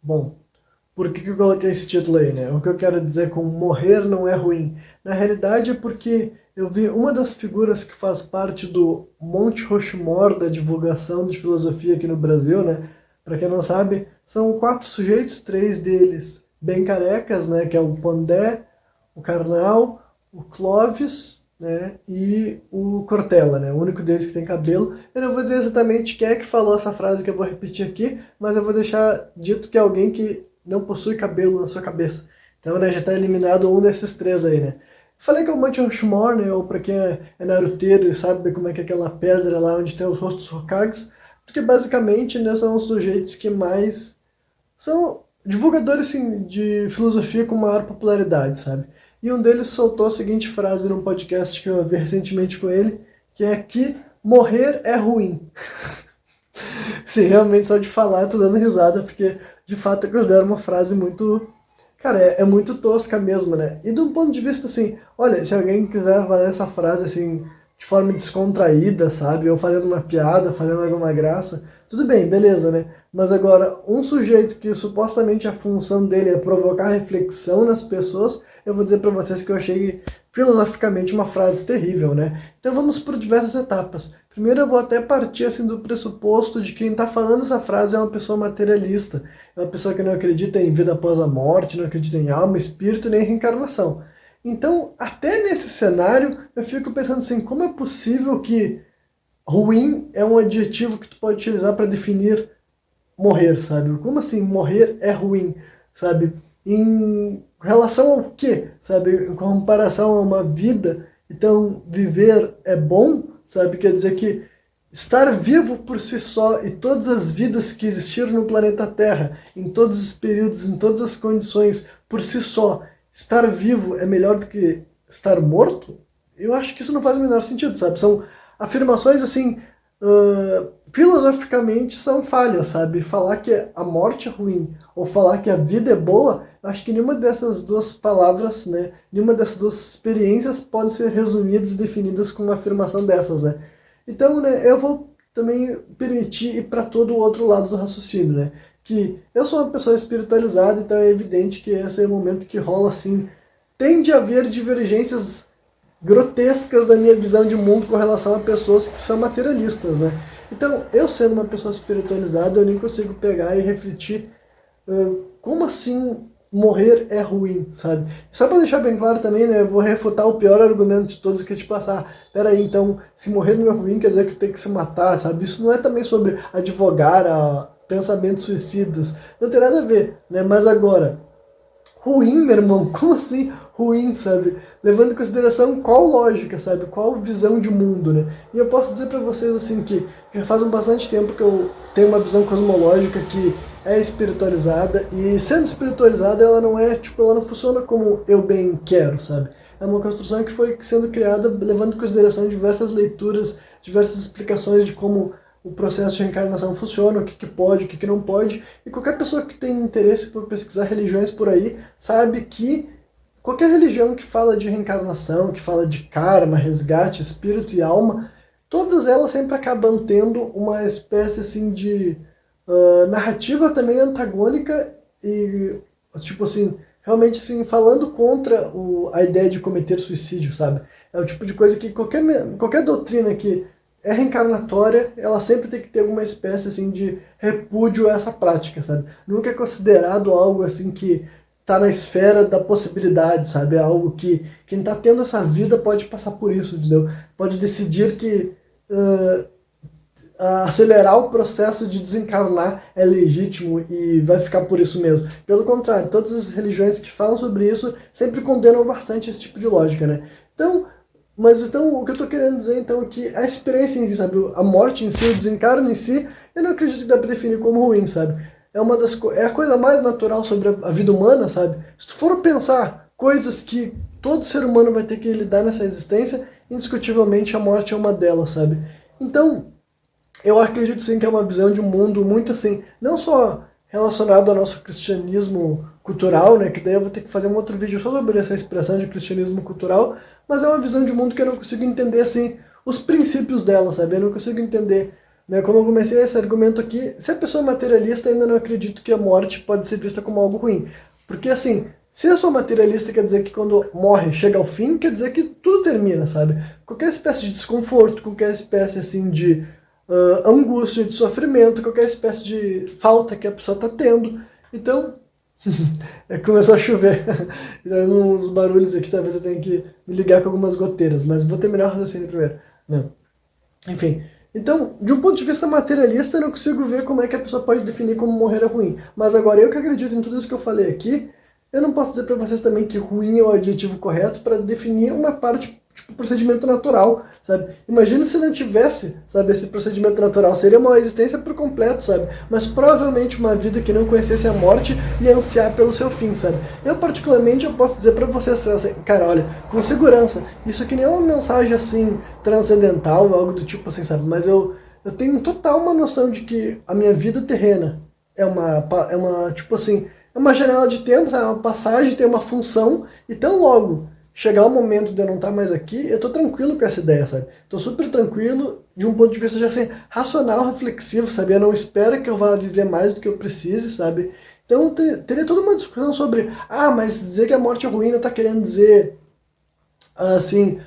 Bom, por que eu coloquei esse título aí, né? O que eu quero dizer com morrer não é ruim? Na realidade é porque eu vi uma das figuras que faz parte do Monte Rushmore da divulgação de filosofia aqui no Brasil, né? Para quem não sabe, são quatro sujeitos, três deles bem carecas, né? Que é o Pondé, o Karnal, o Clovis, né? E o Cortella, né? O único deles que tem cabelo. Eu não vou dizer exatamente quem é que falou essa frase que eu vou repetir aqui, mas eu vou deixar dito que é alguém que não possui cabelo na sua cabeça. Então, né, já está eliminado um desses três aí, né? Falei que é o Monte Rushmore, né? Ou para quem é naruteiro e sabe como é que é aquela pedra lá onde tem os rostos Hokages, porque basicamente, né, são os sujeitos que mais são divulgadores assim, de filosofia com maior popularidade, sabe? E um deles soltou a seguinte frase num podcast que eu vi recentemente com ele, que é que morrer é ruim. Sim, realmente só de falar eu tô dando risada, porque de fato eu considero uma frase muito. Cara, é muito tosca mesmo, né? E de um ponto de vista assim, olha, se alguém quiser fazer essa frase assim, de forma descontraída, sabe? Ou fazendo uma piada, fazendo alguma graça, tudo bem, beleza, né? Mas agora, um sujeito que supostamente a função dele é provocar reflexão nas pessoas, eu vou dizer pra vocês que eu achei filosoficamente uma frase terrível, né? Então vamos por diversas etapas. Primeiro eu vou até partir assim do pressuposto de que quem está falando essa frase é uma pessoa materialista, é uma pessoa que não acredita em vida após a morte, não acredita em alma, espírito nem reencarnação. Então, até nesse cenário, eu fico pensando assim, como é possível que ruim é um adjetivo que tu pode utilizar para definir morrer, sabe? Como assim morrer é ruim, sabe? Em relação ao quê, sabe? Em comparação a uma vida, então viver é bom, sabe? Quer dizer que estar vivo por si só e todas as vidas que existiram no planeta Terra, em todos os períodos, em todas as condições, por si só, estar vivo é melhor do que estar morto? Eu acho que isso não faz o menor sentido, sabe? São afirmações assim, filosoficamente são falhas, sabe? Falar que a morte é ruim ou falar que a vida é boa, eu acho que nenhuma dessas duas palavras, né? Nenhuma dessas duas experiências pode ser resumidas e definidas com uma afirmação dessas, né? Então, né, eu vou também permitir ir para todo o outro lado do raciocínio, né? Que eu sou uma pessoa espiritualizada, então é evidente que esse é o momento que rola assim. Tende a haver divergências grotescas da minha visão de mundo com relação a pessoas que são materialistas, né? Então, eu sendo uma pessoa espiritualizada, eu nem consigo pegar e refletir como assim morrer é ruim, sabe? Só para deixar bem claro também, né, eu vou refutar o pior argumento de todos que é tipo assim, peraí, então, se morrer não é ruim, quer dizer que tem que se matar, sabe? Isso não é também sobre advogar a pensamentos suicidas, não tem nada a ver, né? Mas agora, ruim, meu irmão, como assim ruim, sabe? Levando em consideração qual lógica, sabe? Qual visão de mundo, né? E eu posso dizer para vocês assim que já faz um bastante tempo que eu tenho uma visão cosmológica que é espiritualizada e sendo espiritualizada ela não é, tipo, ela não funciona como eu bem quero, sabe? É uma construção que foi sendo criada levando em consideração diversas leituras, diversas explicações de como o processo de reencarnação funciona, o que, que pode, o que, que não pode. E qualquer pessoa que tem interesse por pesquisar religiões por aí sabe que qualquer religião que fala de reencarnação, que fala de karma, resgate, espírito e alma, todas elas sempre acabam tendo uma espécie assim de narrativa também antagônica e tipo assim, realmente assim, falando contra a ideia de cometer suicídio, sabe? É o tipo de coisa que qualquer doutrina que é reencarnatória, ela sempre tem que ter alguma espécie assim de repúdio a essa prática, sabe? Nunca é considerado algo assim que tá na esfera da possibilidade, sabe? É algo que quem tá tendo essa vida pode passar por isso, entendeu? Pode decidir que acelerar o processo de desencarnar é legítimo e vai ficar por isso mesmo. Pelo contrário, todas as religiões que falam sobre isso sempre condenam bastante esse tipo de lógica, né? Então, mas então o que eu tô querendo dizer então é que a experiência em si, sabe, a morte em si, o desencarno em si, eu não acredito que dá pra definir como ruim, sabe? É a coisa mais natural sobre a vida humana, sabe? Se tu for pensar coisas que todo ser humano vai ter que lidar nessa existência, indiscutivelmente a morte é uma delas, sabe? Então, eu acredito sim que é uma visão de um mundo muito assim, não só relacionado ao nosso cristianismo cultural, né, que daí eu vou ter que fazer um outro vídeo só sobre essa expressão de cristianismo cultural, mas é uma visão de mundo que eu não consigo entender assim os princípios dela, sabe? Eu não consigo entender. Né? Como eu comecei esse argumento aqui, se a pessoa é materialista, ainda não acredito que a morte pode ser vista como algo ruim. Porque assim, se eu sou materialista, quer dizer que quando morre, chega ao fim, quer dizer que tudo termina, sabe? Qualquer espécie de desconforto, qualquer espécie assim de angústia, de sofrimento, qualquer espécie de falta que a pessoa está tendo. Então, começou a chover. Então, uns barulhos aqui, talvez eu tenha que me ligar com algumas goteiras, mas vou terminar o raciocínio primeiro. Né? Enfim, então, de um ponto de vista materialista, eu não consigo ver como é que a pessoa pode definir como morrer é ruim. Mas agora, eu que acredito em tudo isso que eu falei aqui, eu não posso dizer para vocês também que ruim é o adjetivo correto para definir uma parte, tipo, procedimento natural, sabe? Imagina se não tivesse, sabe, esse procedimento natural. Seria uma existência por completo, sabe? Mas provavelmente uma vida que não conhecesse a morte ia ansiar pelo seu fim, sabe? Eu, particularmente, eu posso dizer para vocês, assim, cara, olha, com segurança, isso aqui nem é uma mensagem, assim, transcendental, algo do tipo assim, sabe? Mas eu tenho total uma noção de que a minha vida terrena tipo assim, é uma janela de tempo, é uma passagem, tem uma função, e tão logo chegar o momento de eu não estar mais aqui, eu tô tranquilo com essa ideia, sabe? Tô super tranquilo, de um ponto de vista já assim, racional, reflexivo, sabe? Eu não espero que eu vá viver mais do que eu precise, sabe? Então teria toda uma discussão sobre, mas dizer que a morte é ruim não tá querendo dizer, assim,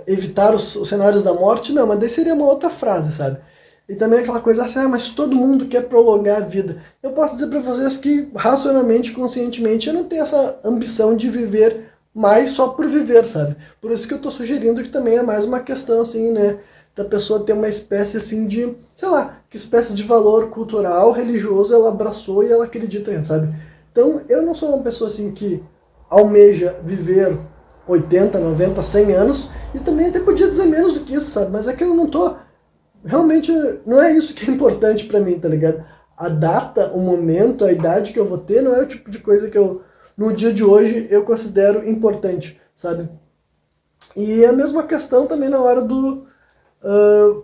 evitar os cenários da morte, não, mas daí seria uma outra frase, sabe? E também aquela coisa assim, mas todo mundo quer prolongar a vida. Eu posso dizer para vocês que, racionalmente, conscientemente, eu não tenho essa ambição de viver mais só por viver, sabe? Por isso que eu tô sugerindo que também é mais uma questão, assim, né, da pessoa ter uma espécie, assim, de, sei lá, que espécie de valor cultural, religioso ela abraçou e ela acredita em, sabe? Então, eu não sou uma pessoa, assim, que almeja viver 80, 90, 100 anos, e também até podia dizer menos do que isso, sabe? Mas é que eu não tô... Realmente não é isso que é importante pra mim, tá ligado? A data, o momento, a idade que eu vou ter não é o tipo de coisa que eu, no dia de hoje, eu considero importante, sabe? E a mesma questão também na hora do,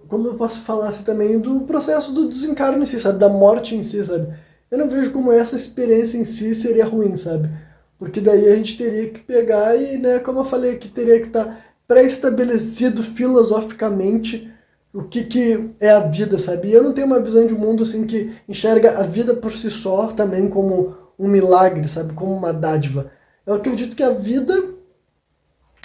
como eu posso falar assim também, do processo do desencarne em si, sabe? Da morte em si, sabe? Eu não vejo como essa experiência em si seria ruim, sabe? Porque daí a gente teria que pegar e, né, como eu falei aqui, teria que estar pré-estabelecido filosoficamente o que é a vida, sabe? E eu não tenho uma visão de mundo assim que enxerga a vida por si só também como um milagre, sabe? Como uma dádiva. Eu acredito que a vida,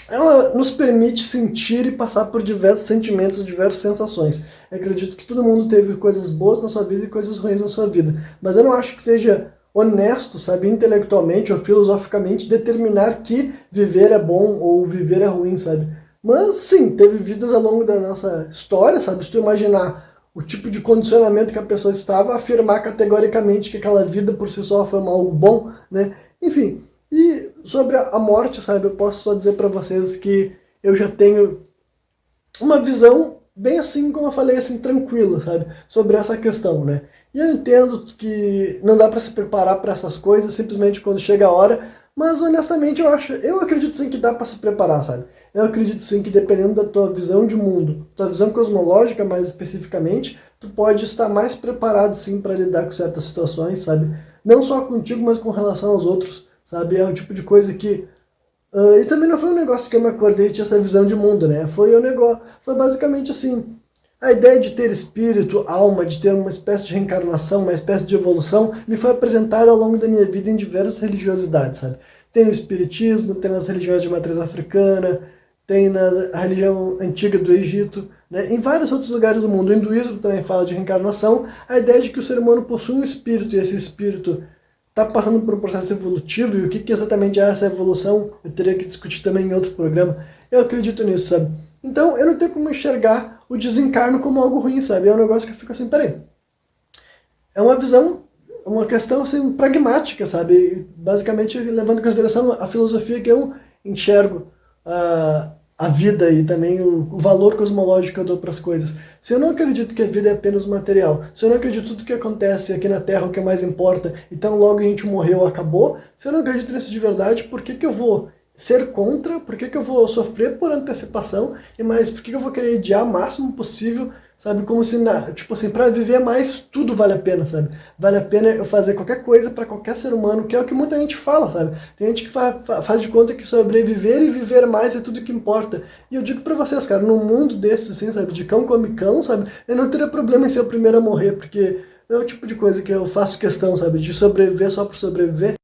ela nos permite sentir e passar por diversos sentimentos, diversas sensações. Eu acredito que todo mundo teve coisas boas na sua vida e coisas ruins na sua vida. Mas eu não acho que seja honesto, sabe, intelectualmente ou filosoficamente, determinar que viver é bom ou viver é ruim, sabe? Mas sim, teve vidas ao longo da nossa história, sabe? Se tu imaginar o tipo de condicionamento que a pessoa estava, afirmar categoricamente que aquela vida por si só foi algo bom, né? Enfim, e sobre a morte, sabe? Eu posso só dizer para vocês que eu já tenho uma visão bem assim, como eu falei, assim, tranquila, sabe? Sobre essa questão, né? E eu entendo que não dá para se preparar para essas coisas simplesmente quando chega a hora, mas honestamente eu acredito sim que dá para se preparar, sabe? Eu acredito sim que dependendo da tua visão de mundo, tua visão cosmológica mais especificamente, tu pode estar mais preparado sim para lidar com certas situações, sabe? Não só contigo, mas com relação aos outros, sabe? É o tipo de coisa que e também não foi um negócio que eu me acordei e tinha essa visão de mundo, né? Foi um negócio, foi basicamente assim, a ideia de ter espírito, alma, de ter uma espécie de reencarnação, uma espécie de evolução, me foi apresentada ao longo da minha vida em diversas religiosidades, sabe? Tem no espiritismo, tem nas religiões de matriz africana, tem na religião antiga do Egito, né? Em vários outros lugares do mundo. O hinduísmo também fala de reencarnação, a ideia de que o ser humano possui um espírito, e esse espírito está passando por um processo evolutivo, e o que exatamente é essa evolução, eu teria que discutir também em outro programa. Eu acredito nisso, sabe? Então, eu não tenho como enxergar o desencarno como algo ruim, sabe? É um negócio que eu fico assim, peraí. É uma visão, uma questão assim, pragmática, sabe? Basicamente, levando em consideração a filosofia que eu enxergo a vida e também o valor cosmológico que eu dou para as coisas. Se eu não acredito que a vida é apenas material, se eu não acredito que tudo que acontece aqui na Terra é o que mais importa, então logo a gente morreu, acabou, se eu não acredito nisso de verdade, por que eu vou ser contra, por que eu vou sofrer por antecipação, e mais, por que eu vou querer adiar o máximo possível sabe? Como se, tipo assim, pra viver mais, tudo vale a pena, sabe? Vale a pena eu fazer qualquer coisa pra qualquer ser humano, que é o que muita gente fala, sabe? Tem gente que faz de conta que sobreviver e viver mais é tudo que importa. E eu digo pra vocês, cara, num mundo desse, assim, sabe? De cão come cão, sabe? Eu não teria problema em ser o primeiro a morrer, porque não é o tipo de coisa que eu faço questão, sabe? De sobreviver só por sobreviver.